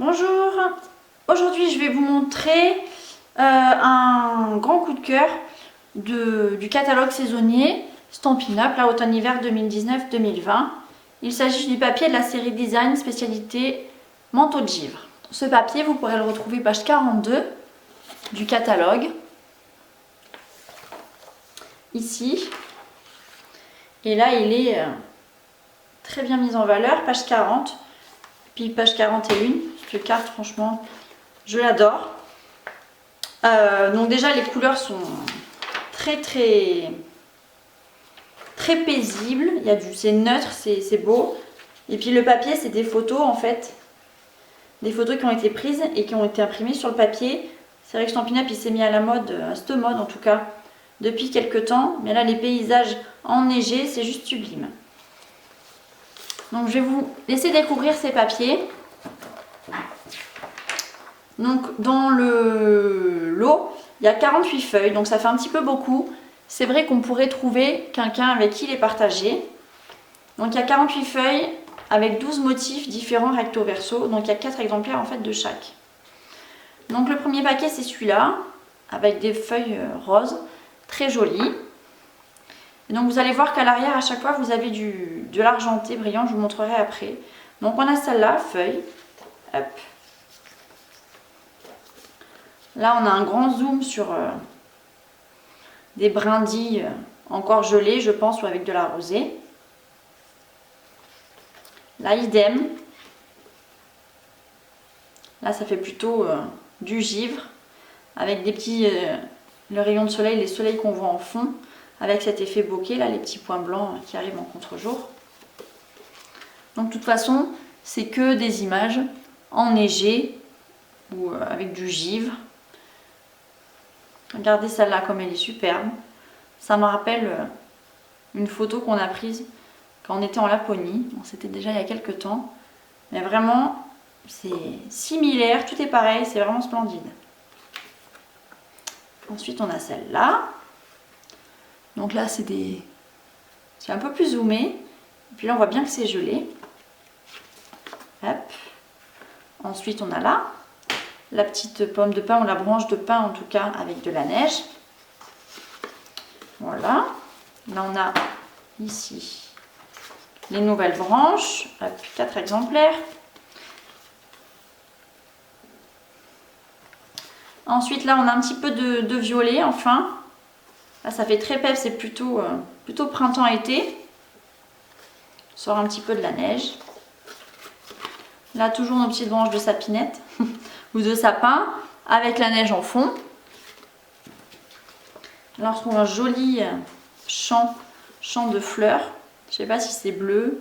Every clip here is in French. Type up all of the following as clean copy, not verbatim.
Bonjour, aujourd'hui je vais vous montrer un grand coup de cœur du catalogue saisonnier Stampin' Up, la automne-hiver 2019-2020. Il s'agit du papier de la série Design spécialité manteau de givre. Ce papier, vous pourrez le retrouver page 42 du catalogue, ici. Et là, il est très bien mis en valeur, page 40, puis page 41. Cette carte, franchement, je l'adore. Donc déjà, les couleurs sont très paisibles. C'est neutre, c'est beau. Et puis le papier, c'est des photos en fait, des photos qui ont été prises et qui ont été imprimées sur le papier. C'est vrai que Stampin' Up, il s'est mis à la mode, à cette mode en tout cas, depuis quelques temps. Mais là, les paysages enneigés, c'est juste sublime. Donc je vais vous laisser découvrir ces papiers. Donc dans le lot, il y a 48 feuilles, donc ça fait un petit peu beaucoup. C'est vrai qu'on pourrait trouver quelqu'un avec qui les partager. Donc il y a 48 feuilles avec 12 motifs différents recto verso. Donc il y a 4 exemplaires en fait de chaque. Donc le premier paquet, c'est celui-là, avec des feuilles roses, très jolies. Et donc vous allez voir qu'à l'arrière, à chaque fois, vous avez de l'argenté brillant, je vous montrerai après. Donc on a celle-là, feuille. Hop. Là, on a un grand zoom sur des brindilles encore gelées, je pense, ou avec de la rosée. Là, idem. Là, ça fait plutôt du givre, avec des petits... le rayon de soleil, les soleils qu'on voit en fond, avec cet effet bokeh, là, les petits points blancs qui arrivent en contre-jour. Donc, de toute façon, c'est que des images enneigées ou avec du givre. Regardez celle-là comme elle est superbe. Ça me rappelle une photo qu'on a prise quand on était en Laponie. Bon, c'était déjà il y a quelques temps. Mais vraiment, c'est similaire, tout est pareil, c'est vraiment splendide. Ensuite, on a celle-là. Donc là, c'est un peu plus zoomé. Et puis là, on voit bien que c'est gelé. Hop. Ensuite, on a là la petite pomme de pin ou la branche de pin en tout cas avec de la neige. Voilà. Là on a ici les nouvelles branches. Hop, 4 exemplaires. Ensuite là on a un petit peu de violet enfin. Là ça fait très pep, c'est plutôt printemps-été. On sort un petit peu de la neige. Là toujours nos petites branches de sapinette ou de sapin avec la neige en fond. Là on retrouve un joli champ de fleurs. Je ne sais pas si c'est bleu,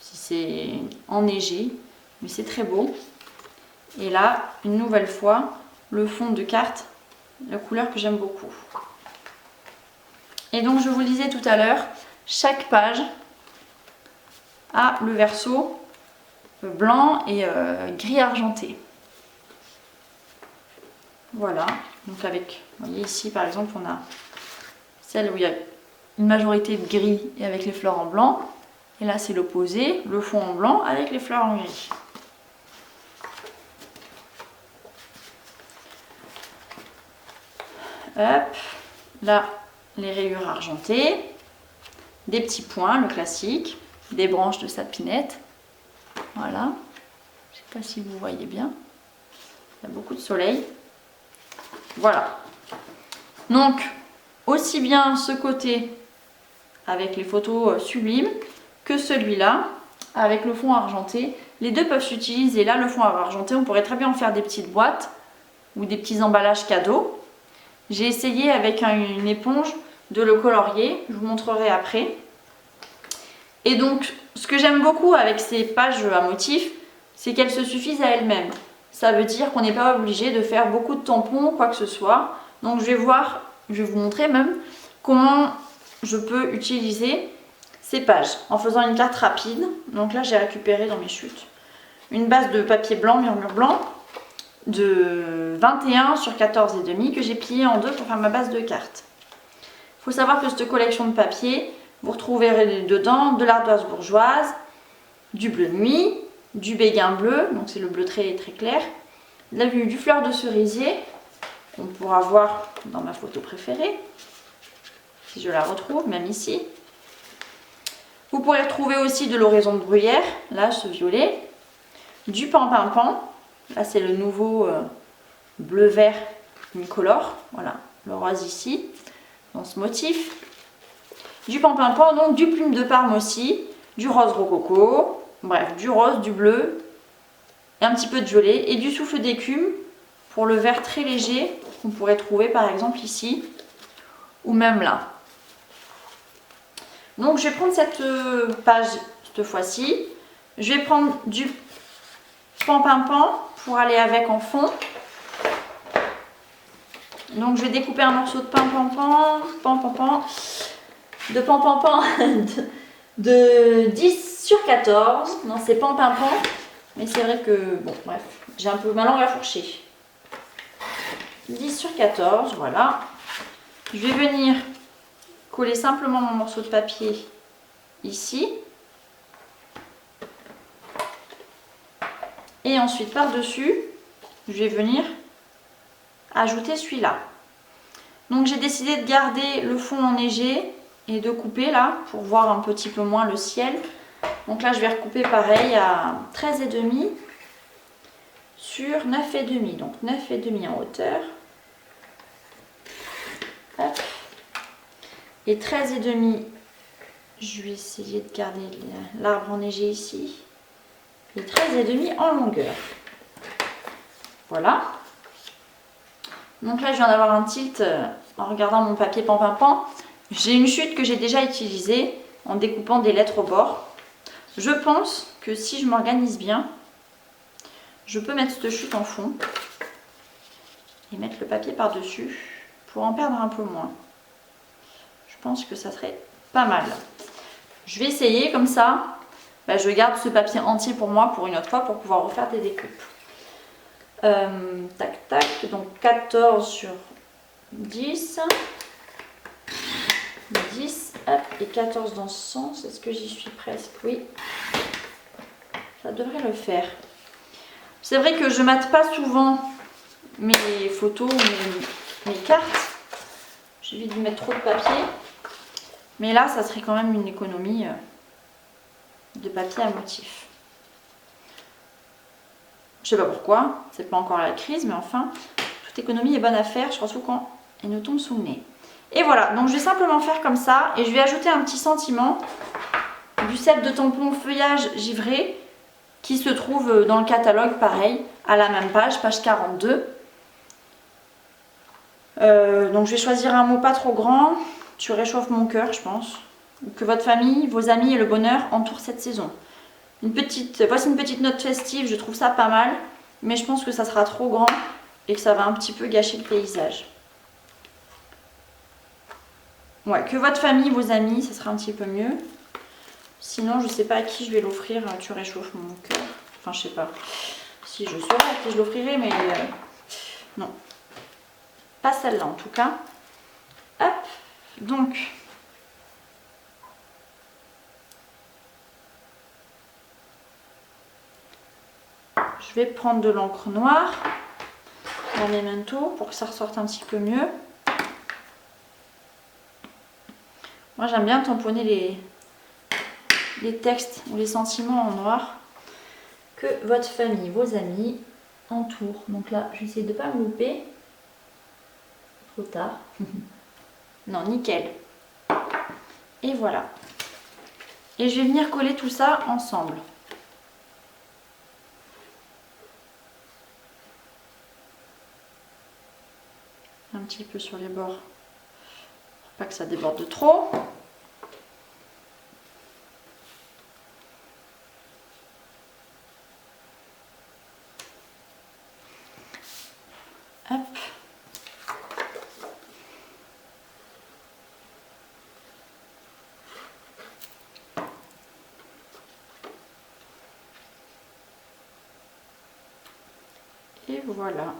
si c'est enneigé, mais c'est très beau. Et là, une nouvelle fois, le fond de carte, la couleur que j'aime beaucoup. Et donc je vous le disais tout à l'heure, chaque page a le verso blanc et gris argenté. Voilà, donc avec, vous voyez ici par exemple, on a celle où il y a une majorité de gris et avec les fleurs en blanc. Et là c'est l'opposé, le fond en blanc avec les fleurs en gris. Hop, là les rayures argentées, des petits points, le classique, des branches de sapinette. Voilà, je ne sais pas si vous voyez bien, il y a beaucoup de soleil. Voilà, donc aussi bien ce côté avec les photos sublimes que celui-là avec le fond argenté. Les deux peuvent s'utiliser. Là, le fond argenté, on pourrait très bien en faire des petites boîtes ou des petits emballages cadeaux. J'ai essayé avec une éponge de le colorier, je vous montrerai après. Et donc, ce que j'aime beaucoup avec ces pages à motifs, c'est qu'elles se suffisent à elles-mêmes. Ça veut dire qu'on n'est pas obligé de faire beaucoup de tampons, quoi que ce soit. Donc je vais vous montrer même comment je peux utiliser ces pages en faisant une carte rapide. Donc là j'ai récupéré dans mes chutes une base de papier blanc, murmure blanc, de 21 sur 14,5 que j'ai plié en deux pour faire ma base de carte. Il faut savoir que cette collection de papier, vous retrouverez dedans de l'ardoise bourgeoise, du bleu nuit, du béguin bleu, donc c'est le bleu très, très clair, du fleur de cerisier, qu'on pourra voir dans ma photo préférée, si je la retrouve, même ici. Vous pourrez retrouver aussi de l'oraison de bruyère, là ce violet, du pampinpan, là c'est le nouveau bleu-vert incolore, voilà, le rose ici, dans ce motif. Du pampinpan, donc du plume de Parme aussi, du rose rococo, bref, du rose, du bleu, et un petit peu de violet, et du souffle d'écume pour le vert très léger qu'on pourrait trouver par exemple ici, ou même là. Donc je vais prendre cette page cette fois-ci, je vais prendre du pampinpan pour aller avec en fond. Donc je vais découper un morceau de pampinpan de 10 sur 14. Non, c'est pampinpan, mais c'est vrai que, bon, bref, j'ai un peu ma langue à fourcher. 10 sur 14, voilà. Je vais venir coller simplement mon morceau de papier ici. Et ensuite, par-dessus, je vais venir ajouter celui-là. Donc j'ai décidé de garder le fond enneigé et de couper là pour voir un petit peu moins le ciel. Donc là je vais recouper pareil à 13,5 sur 9,5. Donc 9,5 en hauteur. Hop. Et 13,5, je vais essayer de garder l'arbre enneigé ici. Et 13,5 en longueur. Voilà. Donc là je viens d'avoir un tilt en regardant mon papier pampinpan. J'ai une chute que j'ai déjà utilisée en découpant des lettres au bord. Je pense que si je m'organise bien, je peux mettre cette chute en fond et mettre le papier par-dessus pour en perdre un peu moins. Je pense que ça serait pas mal. Je vais essayer comme ça. Je garde ce papier entier pour moi pour une autre fois pour pouvoir refaire des découpes. Tac tac, donc 14 sur 10. 10, hop, et 14 dans ce sens. Est-ce que j'y suis presque? Oui. Ça devrait le faire. C'est vrai que je mate pas souvent mes photos, mes cartes. J'évite de mettre trop de papier. Mais là, ça serait quand même une économie de papier à motif. Je sais pas pourquoi, c'est pas encore la crise, mais enfin, toute économie est bonne à faire, surtout quand elle nous tombe sous le nez. Et voilà, donc je vais simplement faire comme ça et je vais ajouter un petit sentiment du set de tampons feuillage givré qui se trouve dans le catalogue, pareil, à la même page, page 42. Donc je vais choisir un mot pas trop grand. Tu réchauffes mon cœur, je pense. Que votre famille, vos amis et le bonheur entourent cette saison. Voici une petite note festive, je trouve ça pas mal, mais je pense que ça sera trop grand et que ça va un petit peu gâcher le paysage. Ouais, que votre famille, vos amis, ça sera un petit peu mieux. Sinon, je sais pas à qui je vais l'offrir. Tu réchauffes mon cœur. Enfin, je sais pas. Si je saurais à qui je l'offrirai, mais non. Pas celle-là en tout cas. Hop. Donc. Je vais prendre de l'encre noire. La Memento pour que ça ressorte un petit peu mieux. Moi, j'aime bien tamponner les textes ou les sentiments en noir. Que votre famille, vos amis entourent. Donc là, j'essaie de ne pas me louper. Trop tard. Non, nickel. Et voilà. Et je vais venir coller tout ça ensemble. Un petit peu sur les bords. Pour pas que ça déborde de trop. Hop. Et voilà.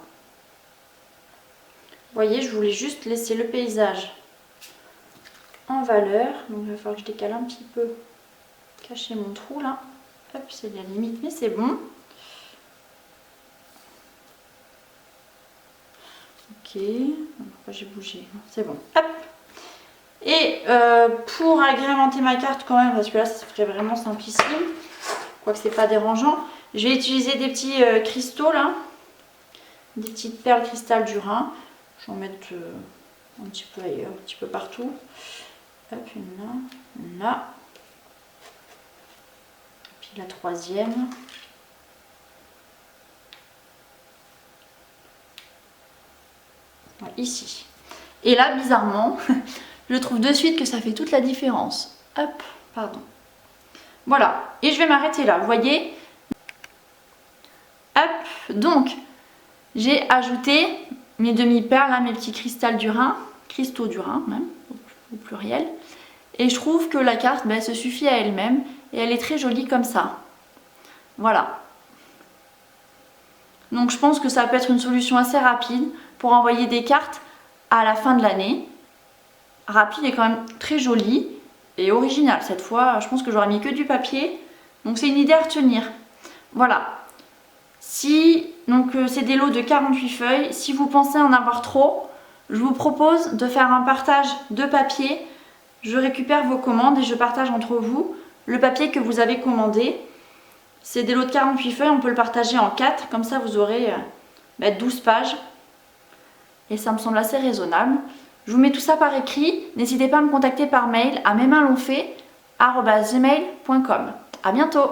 Vous voyez, je voulais juste laisser le paysage en valeur. Donc il va falloir que je décale un petit peu, cacher mon trou là. Hop, c'est la limite, mais c'est bon. Ok, pourquoi j'ai bougé? C'est bon. Hop. Et pour agrémenter ma carte quand même, parce que là ça ferait vraiment simplissime, quoique c'est pas dérangeant, je vais utiliser des petits cristaux là, des petites perles cristal du Rhin. Je vais en mettre un petit peu ailleurs, un petit peu partout. Hop, une là. Puis la troisième. Ouais, ici. Et là, bizarrement, je trouve de suite que ça fait toute la différence. Hop, pardon. Voilà, et je vais m'arrêter là, vous voyez. Hop, donc, j'ai ajouté mes demi-perles, hein, mes petits cristaux du Rhin même, au pluriel. Et je trouve que la carte, ben, elle se suffit à elle-même et elle est très jolie comme ça. Voilà. Donc je pense que ça peut être une solution assez rapide pour envoyer des cartes à la fin de l'année. Rapide et quand même très jolie et originale. Cette fois, je pense que j'aurais mis que du papier. Donc c'est une idée à retenir. Voilà. Donc c'est des lots de 48 feuilles. Si vous pensez en avoir trop, je vous propose de faire un partage de papier. Je récupère vos commandes et je partage entre vous le papier que vous avez commandé. C'est des lots de 48 feuilles, on peut le partager en 4, comme ça vous aurez 12 pages. Et ça me semble assez raisonnable. Je vous mets tout ça par écrit. N'hésitez pas à me contacter par mail à mesmainslonfait@gmail.com. À bientôt!